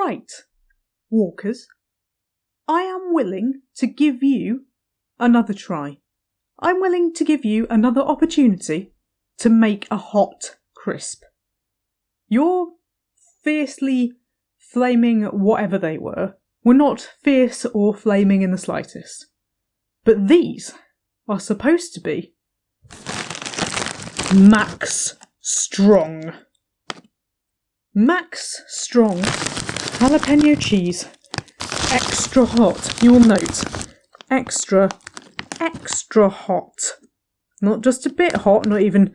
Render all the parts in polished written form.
Right, Walkers, I am willing to give you another try. I'm willing to give you another opportunity to make a hot crisp. Your fiercely flaming whatever they were not fierce or flaming in the slightest. But these are supposed to be Max Strong. Max Strong Jalapeno cheese. Extra hot. You will note. Extra hot. Not just a bit hot, not even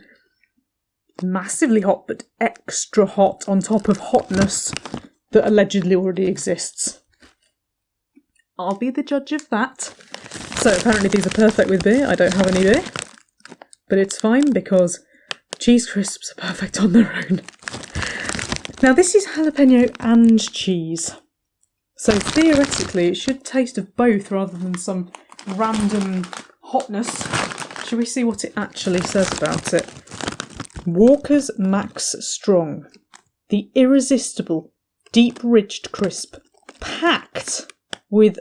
massively hot, but extra hot on top of hotness that allegedly already exists. I'll be the judge of that. So apparently these are perfect with beer. I don't have any beer. But it's fine because cheese crisps are perfect on their own. Now this is jalapeno and cheese. So theoretically it should taste of both rather than some random hotness. Shall we see what it actually says about it? Walker's Max Strong. The irresistible, deep-ridged crisp. Packed with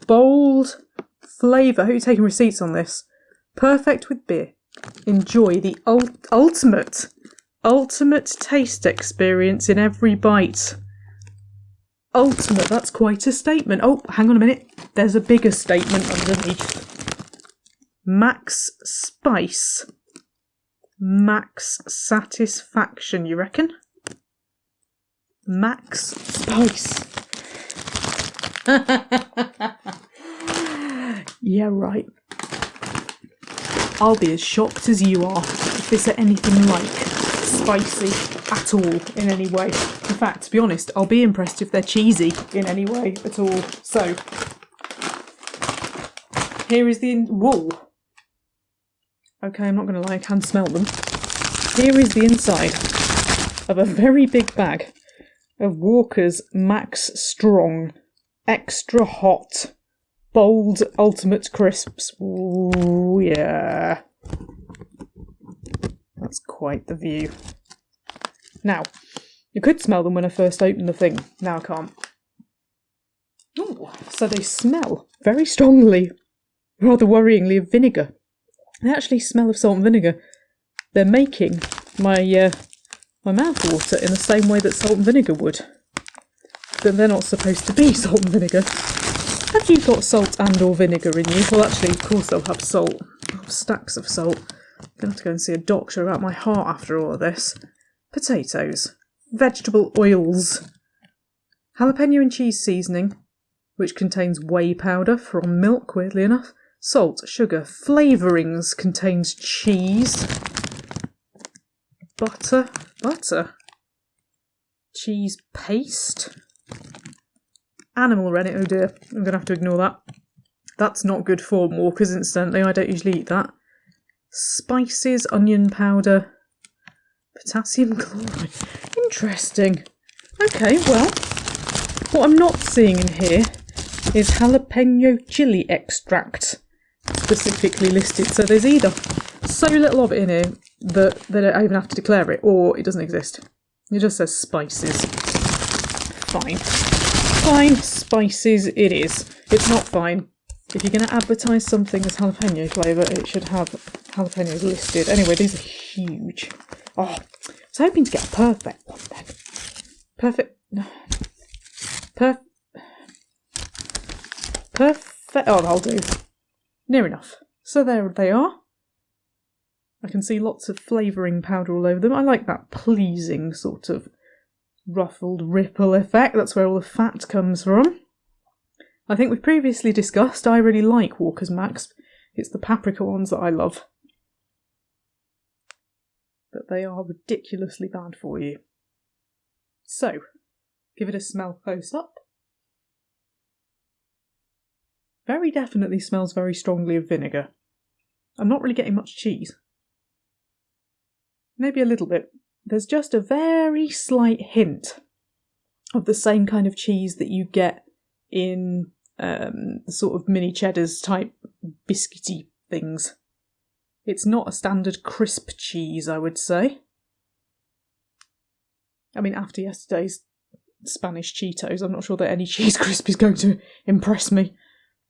bold flavour. Who are you taking receipts on this? Perfect with beer. Enjoy the ultimate taste experience in every bite. Ultimate, that's quite a statement. Oh, hang on a minute. There's a bigger statement underneath. Max Spice. Max Satisfaction, you reckon? Max Spice. Yeah, right. I'll be as shocked as you are if this are anything like spicy at all in any way. In fact, to be honest, I'll be impressed if they're cheesy in any way at all. So, here is the wool. Okay, I'm not going to lie, I can smell them. Here is the inside of a very big bag of Walker's Max Strong Extra Hot Bold Ultimate Crisps. Ooh, yeah. That's quite the view. Now, you could smell them when I first opened the thing. Now I can't. Ooh, so they smell very strongly, rather worryingly, of vinegar. They actually smell of salt and vinegar. They're making my my mouth water in the same way that salt and vinegar would. But they're not supposed to be salt and vinegar. Have you got salt and or vinegar in you? Well, actually, of course they'll have salt. They'll have stacks of salt. I'm going to have to go and see a doctor about my heart after all of this. Potatoes. Vegetable oils. Jalapeno and cheese seasoning, which contains whey powder from milk, weirdly enough. Salt, sugar, flavourings, contains cheese. Butter. Cheese paste. Animal rennet, oh dear, I'm going to have to ignore that. That's not good form, Walkers, incidentally, I don't usually eat that. Spices, onion powder, potassium chloride. Interesting. Okay, well, what I'm not seeing in here is jalapeno chili extract specifically listed. So there's either so little of it in here that they don't even have to declare it, or it doesn't exist. It just says spices. Fine. Fine, spices it is. It's not fine. If you're going to advertise something as jalapeno flavour, it should have jalapenos listed. Anyway, these are huge. Oh, I was hoping to get a perfect one then. Perfect. Oh, that'll do. Near enough. So there they are. I can see lots of flavouring powder all over them. I like that pleasing sort of ruffled ripple effect. That's where all the fat comes from. I think we've previously discussed I really like Walker's Max. It's the paprika ones that I love. But they are ridiculously bad for you. So, give it a smell close up. Very definitely smells very strongly of vinegar. I'm not really getting much cheese. Maybe a little bit. There's just a very slight hint of the same kind of cheese that you get in sort of mini cheddars type biscuity things. It's not a standard crisp cheese, I would say. I mean, after yesterday's Spanish Cheetos. I'm not sure that any cheese crisp is going to impress me.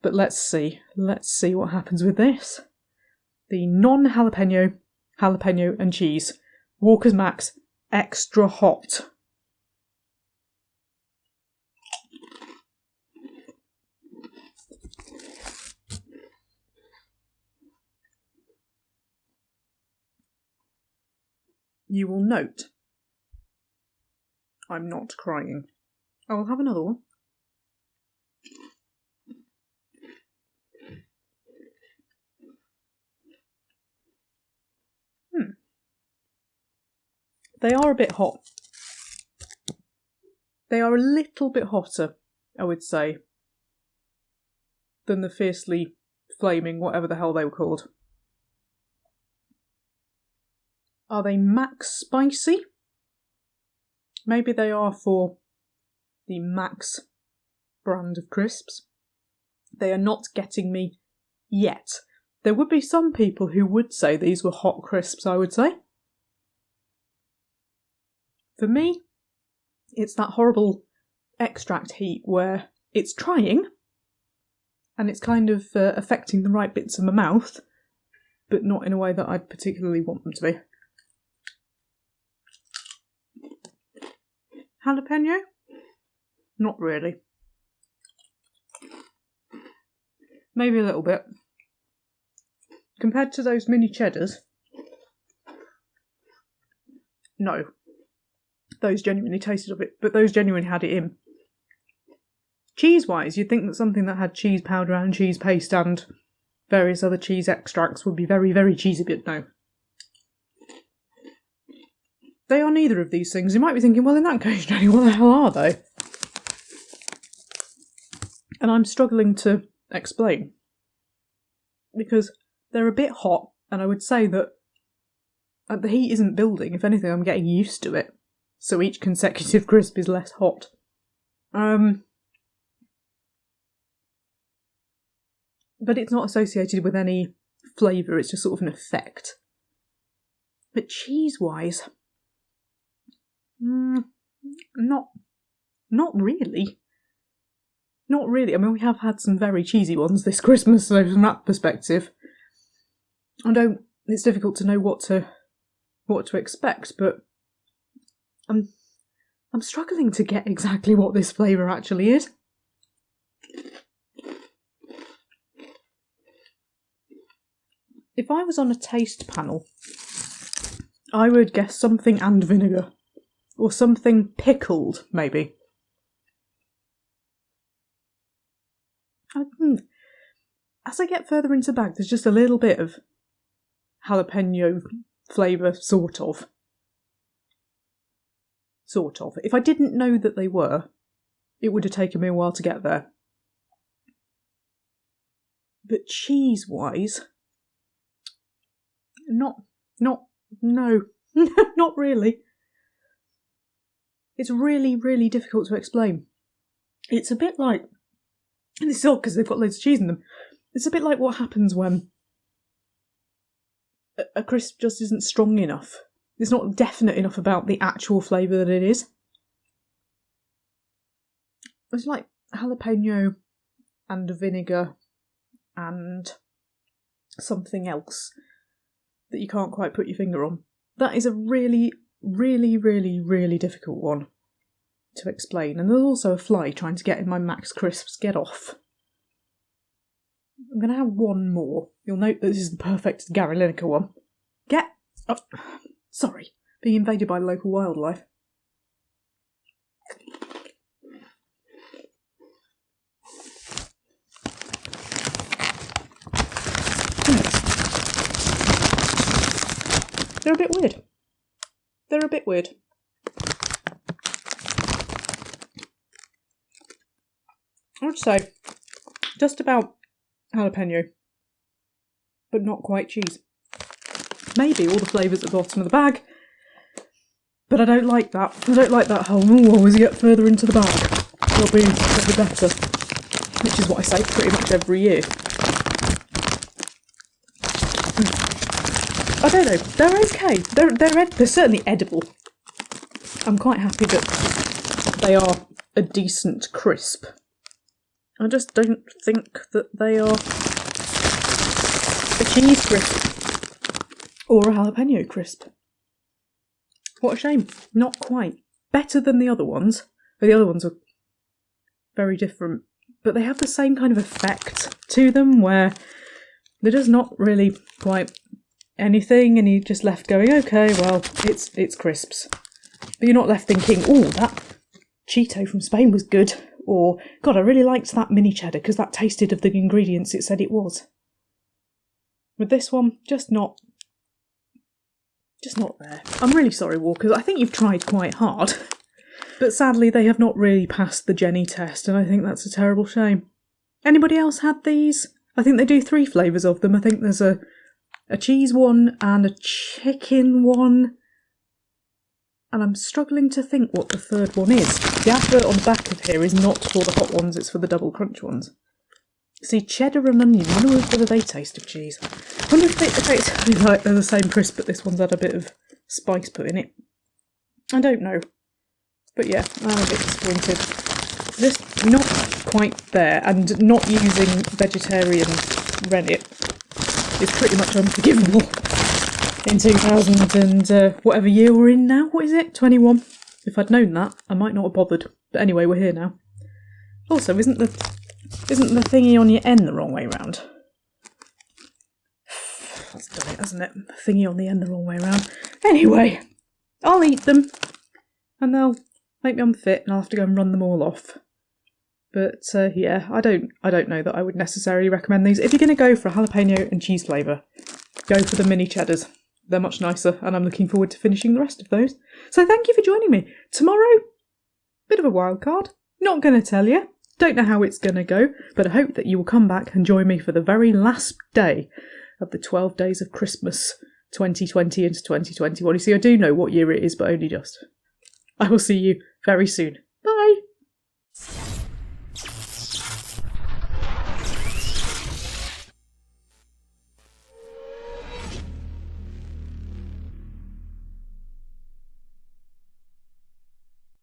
But let's see. Let's see what happens with this. The non-jalapeno, jalapeno and cheese. Walker's Max Extra Hot. You will note I'm not crying. I will have another one. They are a bit hot. They are a little bit hotter, I would say, than the fiercely flaming whatever the hell they were called. Are they max spicy? Maybe they are for the Max brand of crisps. They are not getting me yet. There would be some people who would say these were hot crisps, I would say. For me, it's that horrible extract heat where it's trying and it's kind of affecting the right bits of my mouth, but not in a way that I'd particularly want them to be. Jalapeno? Not really. Maybe a little bit. Compared to those mini cheddars, no. Those genuinely tasted of it, but those genuinely had it in. Cheese-wise, you'd think that something that had cheese powder and cheese paste and various other cheese extracts would be very, very cheesy, but no. They are neither of these things. You might be thinking, well, in that case, Jenny, what the hell are they? And I'm struggling to explain. Because they're a bit hot, and I would say that the heat isn't building. If anything, I'm getting used to it. So each consecutive crisp is less hot. But it's not associated with any flavour, it's just sort of an effect. But cheese-wise, not really. Not really. I mean, we have had some very cheesy ones this Christmas, so from that perspective, it's difficult to know what to expect, but I'm struggling to get exactly what this flavour actually is. If I was on a taste panel, I would guess something and vinegar. Or something pickled, maybe. As I get further into the bag, there's just a little bit of jalapeno flavour, sort of. If I didn't know that they were, it would have taken me a while to get there. But cheese-wise, no, not really. It's really, really difficult to explain. It's a bit like, and it's odd because they've got loads of cheese in them, it's a bit like what happens when a crisp just isn't strong enough. It's not definite enough about the actual flavour that it is. It's like jalapeno and vinegar and something else that you can't quite put your finger on. That is a really, really, really, really difficult one to explain. And there's also a fly trying to get in my Max Crisps. Get off. I'm going to have one more. You'll note that this is the perfect Gary Lineker one. Get up. Sorry, being invaded by local wildlife. They're a bit weird. They're a bit weird. I would say just about jalapeno, but not quite cheese. Maybe all the flavours at the bottom of the bag, but I don't like that. I don't like that whole, as you get further into the bag, it'll be better. Which is what I say pretty much every year. I don't know, they're okay. They're certainly edible. I'm quite happy that they are a decent crisp. I just don't think that they are a cheese crisp or a jalapeno crisp. What a shame. Not quite. Better than the other ones. The other ones are very different, but they have the same kind of effect to them where they're just not really quite anything, and you're just left going, okay, well, it's crisps. But you're not left thinking, oh, that Cheeto from Spain was good, or, God, I really liked that mini cheddar because that tasted of the ingredients it said it was. With this one, just not there. I'm really sorry, Walkers. I think you've tried quite hard. But sadly, they have not really passed the Jenny test, and I think that's a terrible shame. Anybody else had these? I think they do 3 flavours of them. I think there's a cheese one and a chicken one. And I'm struggling to think what the third one is. The advert on the back of here is not for the hot ones, it's for the double crunch ones. See, cheddar and onion, I wonder whether they taste of cheese. I wonder if they like they're the same crisp, but this one's had a bit of spice put in it. I don't know. But yeah, I'm a bit disappointed. Just not quite there, and not using vegetarian rennet is pretty much unforgivable. In 2000 and whatever year we're in now. What is it? 21. If I'd known that, I might not have bothered. But anyway, we're here now. Also, isn't the thingy on your N the wrong way round? That's done it, hasn't it? The thingy on the N the wrong way round. Anyway, I'll eat them, and they'll make me unfit, and I'll have to go and run them all off. But yeah, I don't know that I would necessarily recommend these. If you're going to go for a jalapeno and cheese flavour, go for the mini cheddars. They're much nicer, and I'm looking forward to finishing the rest of those. So thank you for joining me. Tomorrow, bit of a wild card. Not going to tell you. Don't know how it's going to go, but I hope that you will come back and join me for the very last day of the 12 days of Christmas 2020 into 2021. You see, I do know what year it is, but only just. I will see you very soon.